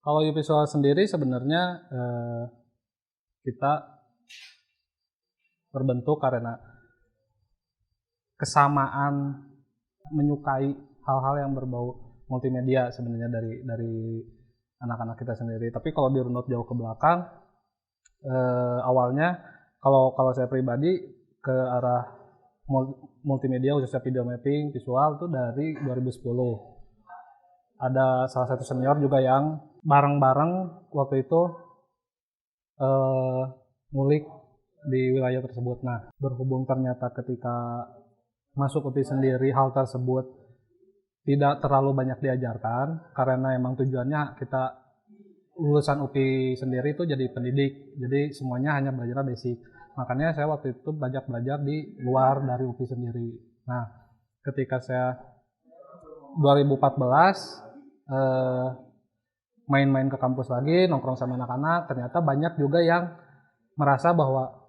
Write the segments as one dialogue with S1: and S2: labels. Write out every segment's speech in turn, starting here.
S1: Kalau visual sendiri sebenarnya kita terbentuk karena kesamaan menyukai hal-hal yang berbau multimedia sebenarnya dari anak-anak kita sendiri. Tapi kalau dirunut jauh ke belakang, awalnya kalau saya pribadi ke arah multimedia khususnya video mapping visual itu dari 2010. Ada salah satu senior juga yang bareng-bareng waktu itu ngulik di wilayah tersebut. Nah, berhubung ternyata ketika masuk UPI sendiri hal tersebut tidak terlalu banyak diajarkan karena emang tujuannya kita lulusan UPI sendiri itu jadi pendidik, jadi semuanya hanya belajar basic. Makanya saya waktu itu banyak belajar di luar dari UPI sendiri. Nah, ketika saya 2014 main-main ke kampus lagi, nongkrong sama anak-anak, ternyata banyak juga yang merasa bahwa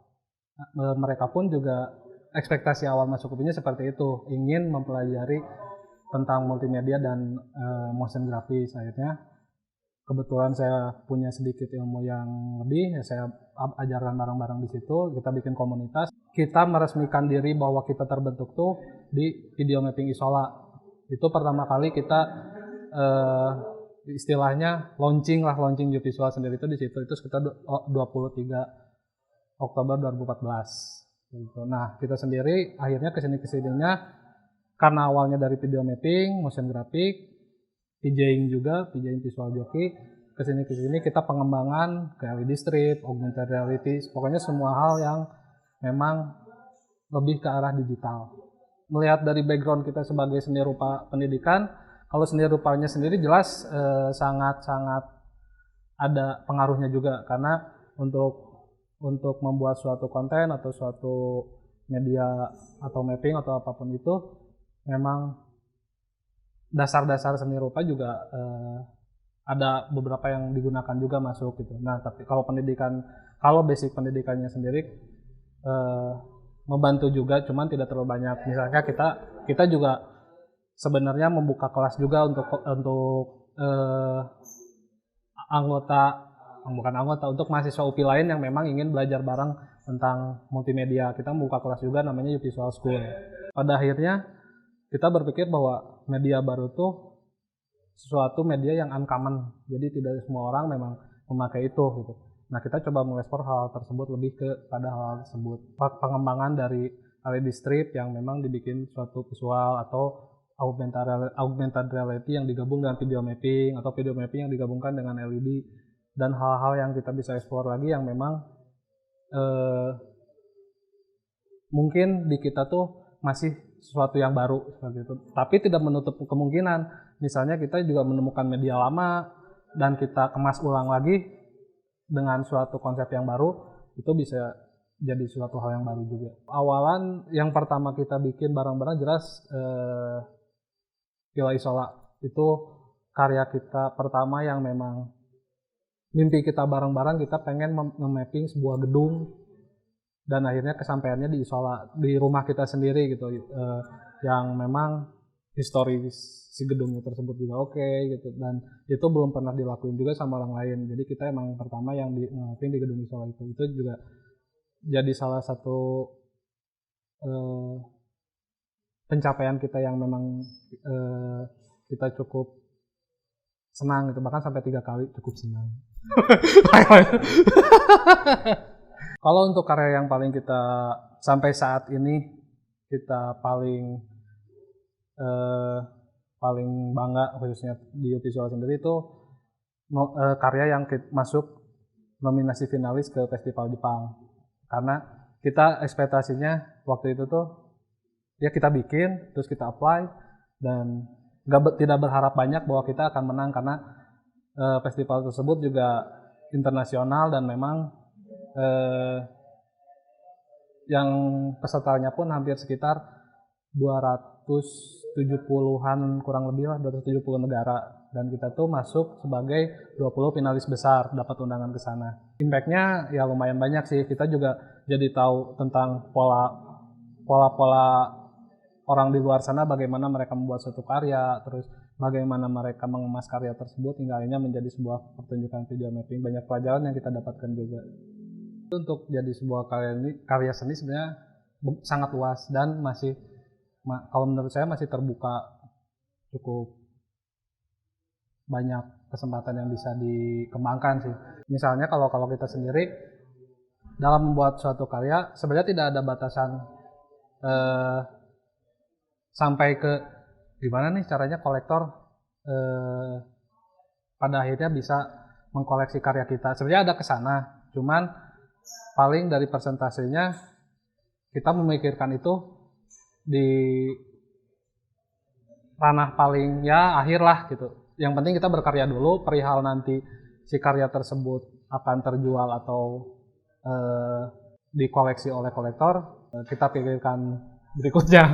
S1: mereka pun juga ekspektasi awal masuk UPI-nya seperti itu, ingin mempelajari tentang multimedia dan motion grafis. Akhirnya kebetulan saya punya sedikit ilmu yang lebih, ya saya ajarkan bareng-bareng di situ, kita bikin komunitas. Kita meresmikan diri bahwa kita terbentuk tuh di video mapping Isola. Itu pertama kali kita istilahnya launching visual sendiri itu di situ. Itu sekitar 23 Oktober 2014. Gitu. Nah, kita sendiri akhirnya kesininya karena awalnya dari video mapping, motion graphic, PJing visual joki, kesini kita pengembangan ke LED strip, augmented reality, pokoknya semua hal yang memang lebih ke arah digital. Melihat dari background kita sebagai seni rupa pendidikan, kalau seni rupanya sendiri jelas sangat-sangat ada pengaruhnya juga, karena untuk membuat suatu konten atau suatu media atau mapping atau apapun itu memang dasar-dasar seni rupa juga ada beberapa yang digunakan juga masuk gitu. Nah, tapi kalau basic pendidikannya sendiri membantu juga, cuman tidak terlalu banyak. Misalnya kita juga sebenarnya membuka kelas juga untuk untuk mahasiswa UPI lain yang memang ingin belajar bareng tentang multimedia. Kita membuka kelas juga namanya Visual School. Pada akhirnya kita berpikir bahwa media baru itu sesuatu media yang uncommon, jadi tidak semua orang memang memakai itu gitu. Nah, kita coba mengeksplor hal tersebut lebih pada hal tersebut. Pengembangan dari LED strip yang memang dibikin suatu visual atau augmented reality yang digabung dengan video mapping atau video mapping yang digabungkan dengan LED, dan hal-hal yang kita bisa eksplor lagi yang memang mungkin di kita tuh masih sesuatu yang baru seperti itu. Tapi tidak menutup kemungkinan misalnya kita juga menemukan media lama dan kita kemas ulang lagi dengan suatu konsep yang baru, itu bisa jadi suatu hal yang baru juga. Awalan yang pertama kita bikin bareng-bareng jelas Villa Isola. Itu karya kita pertama yang memang mimpi kita bareng-bareng, kita pengen nge-mapping sebuah gedung dan akhirnya kesampaiannya di Isola, di rumah kita sendiri gitu, yang memang historis si gedungnya tersebut juga oke gitu, dan itu belum pernah dilakuin juga sama orang lain. Jadi kita emang pertama yang nge-mapping di gedung Isola itu juga jadi salah satu pencapaian kita yang memang kita cukup senang gitu, bahkan sampai 3 kali cukup senang. Kalau untuk karya yang paling kita sampai saat ini kita paling bangga khususnya di visual sendiri itu karya yang masuk nominasi finalis ke Festival Jepang. Karena kita ekspektasinya waktu itu tuh ya kita bikin terus kita apply dan tidak berharap banyak bahwa kita akan menang, karena festival tersebut juga internasional dan memang yang pesertanya pun hampir sekitar 270-an kurang lebih lah, 270 negara, dan kita tuh masuk sebagai 20 finalis besar, dapat undangan ke sana. Impact-nya ya lumayan banyak sih, kita juga jadi tahu tentang pola-pola orang di luar sana, bagaimana mereka membuat suatu karya, terus bagaimana mereka mengemas karya tersebut hingga akhirnya menjadi sebuah pertunjukan video mapping. Banyak pelajaran yang kita dapatkan juga. Untuk jadi sebuah karya seni sebenarnya sangat luas dan masih, kalau menurut saya masih terbuka, cukup banyak kesempatan yang bisa dikembangkan sih. Misalnya kalau kita sendiri dalam membuat suatu karya sebenarnya tidak ada batasan sampai ke gimana nih caranya kolektor pada akhirnya bisa mengkoleksi karya kita. Sebenarnya ada ke sana, cuman paling dari persentasenya kita memikirkan itu di ranah paling ya akhir lah gitu. Yang penting kita berkarya dulu, perihal nanti si karya tersebut akan terjual atau dikoleksi oleh kolektor, kita pikirkan berikutnya.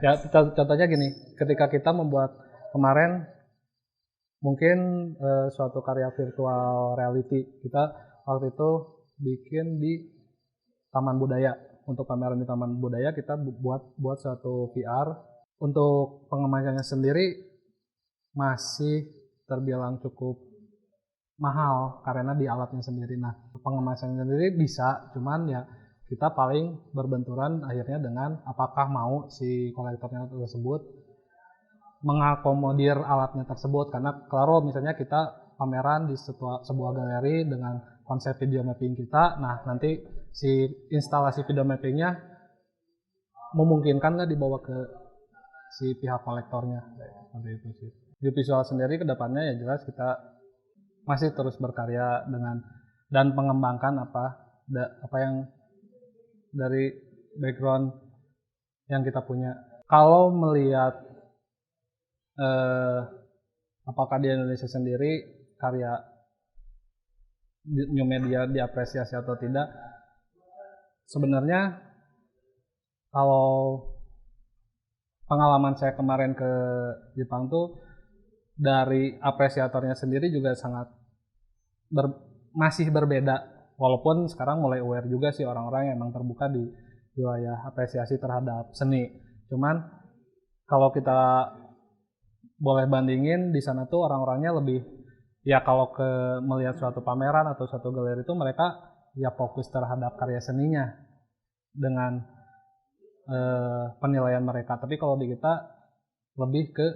S1: Ya contohnya gini, ketika kita membuat kemarin mungkin suatu karya virtual reality, kita waktu itu bikin di Taman Budaya. Untuk pameran di Taman Budaya kita buat suatu VR. Untuk pengemasannya sendiri masih terbilang cukup mahal karena di alatnya sendiri. Nah, pengemasannya sendiri bisa, cuman ya kita paling berbenturan akhirnya dengan apakah mau si kolektornya tersebut mengakomodir alatnya tersebut. Karena kalau misalnya kita pameran di sebuah galeri dengan konsep video mapping kita, nah nanti si instalasi video mappingnya memungkinkan nggak dibawa ke si pihak kolektornya, seperti itu sih. Di visual sendiri kedepannya ya jelas kita masih terus berkarya dengan dan mengembangkan apa yang dari background yang kita punya. Kalau melihat apakah di Indonesia sendiri karya new media diapresiasi atau tidak, sebenarnya kalau pengalaman saya kemarin ke Jepang tuh dari apresiatornya sendiri juga sangat masih berbeda, walaupun sekarang mulai aware juga sih orang-orang yang emang terbuka di wilayah apresiasi terhadap seni. Cuman kalau kita boleh bandingin di sana tuh orang-orangnya lebih ya kalau melihat suatu pameran atau suatu galeri itu mereka ya fokus terhadap karya seninya dengan penilaian mereka. Tapi kalau di kita lebih ke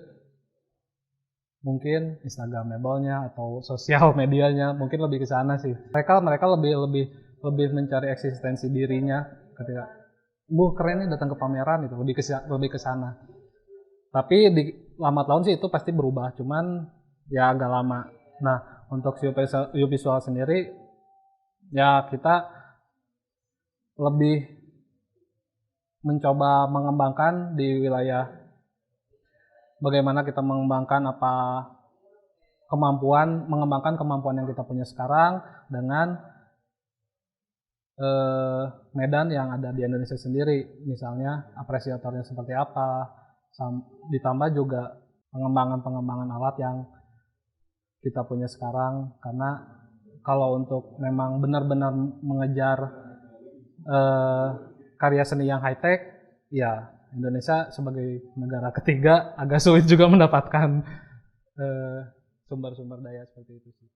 S1: mungkin Instagramable-nya atau sosial medianya, mungkin lebih ke sana sih. Mereka lebih mencari eksistensi dirinya ketika keren nih datang ke pameran itu, lebih ke sana. Tapi di lambat laun sih itu pasti berubah, cuman ya agak lama. Nah, untuk visual sendiri ya kita lebih mencoba mengembangkan di wilayah bagaimana kita mengembangkan kemampuan yang kita punya sekarang dengan medan yang ada di Indonesia sendiri. Misalnya apresiatornya seperti apa, ditambah juga pengembangan alat yang kita punya sekarang. Karena kalau untuk memang benar-benar mengejar karya seni yang high tech, ya Indonesia sebagai negara ketiga agak sulit juga mendapatkan sumber-sumber daya seperti itu sih.